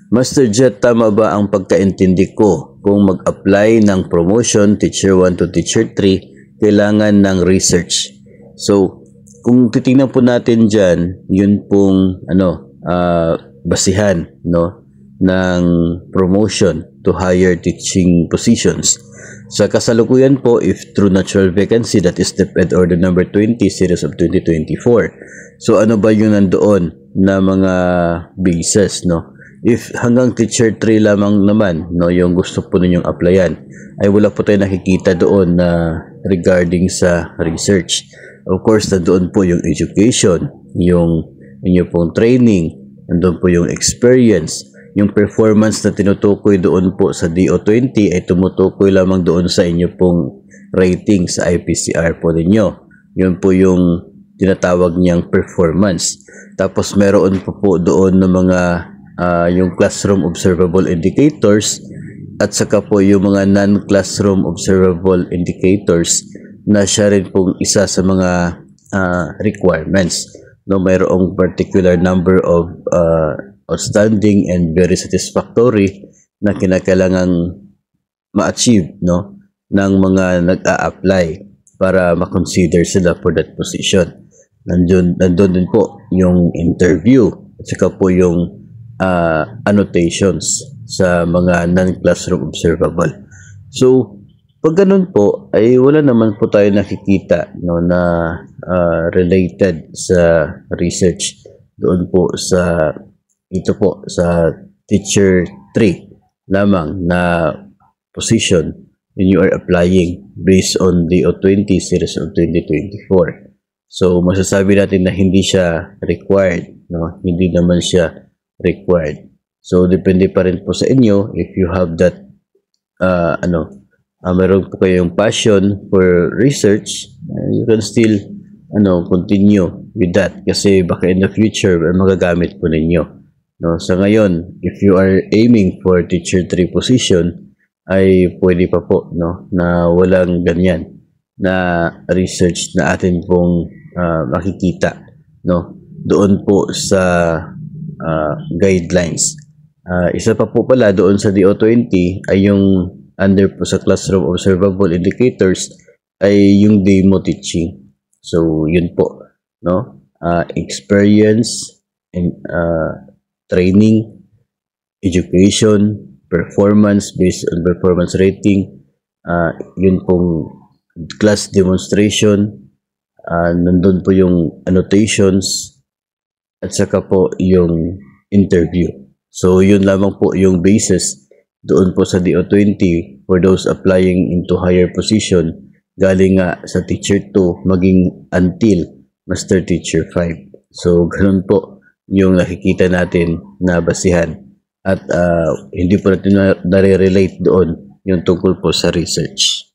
Master Jet, tama ba ang pagkaintindi ko? Kung mag-apply ng promotion, Teacher 1 to Teacher 3, kailangan ng research. So, kung titingnan po natin dyan, yun pong basihan ng promotion to higher teaching positions. Sa kasalukuyan po, if true natural vacancy, that is DepEd Order number 20, series of 2024. So, ano ba yung nandoon na mga bases, If hanggang Teacher 3 lamang naman, yung gusto po ninyong applyan, ay wala po tayo nakikita doon na regarding sa research. Of course, nandoon po yung education, yung inyo pong training, nandoon po yung experience, yung performance na tinutukoy doon po sa DO20 ay tumutukoy lamang doon sa inyo pong rating sa IPCR po ninyo. Yun po yung tinatawag niyang performance. Tapos meron po doon ng mga yung classroom observable indicators at saka po yung mga non-classroom observable indicators na siya rin pong isa sa mga requirements. Mayroong particular number of outstanding and very satisfactory na kinakailangang ma-achieve ng mga nag-a-apply para ma-consider sila for that position. Nandun din po yung interview at saka po yung annotations sa mga non-classroom observable. So, pag ganun po, ay wala naman po tayo nakikita na related sa research doon po sa Teacher 3 lamang na position when you are applying based on the O20 series of 2024. So, masasabi natin na hindi siya required, hindi naman siya required. So, depende pa rin po sa inyo if you have that, meron po kayong passion for research, you can still, continue with that kasi baka in the future, magagamit po ninyo. Sa ngayon, if you are aiming for Teacher 3 position, ay pwede pa po, na walang ganyan na research na atin pong makikita, doon po sa guidelines. Isa pa po pala doon sa DO20 ay yung under po sa classroom observable indicators ay yung demo teaching. So yun po, experience and training, education, performance based on performance rating, yun pong class demonstration, nandun po yung annotations, at saka po yung interview. So, yun lamang po yung basis doon po sa DO20 for those applying into higher position galing nga sa Teacher 2 maging until Master Teacher 5. So, ganun po yung nakikita natin na basihan. At hindi po natin nare-relate doon yung tungkol po sa research.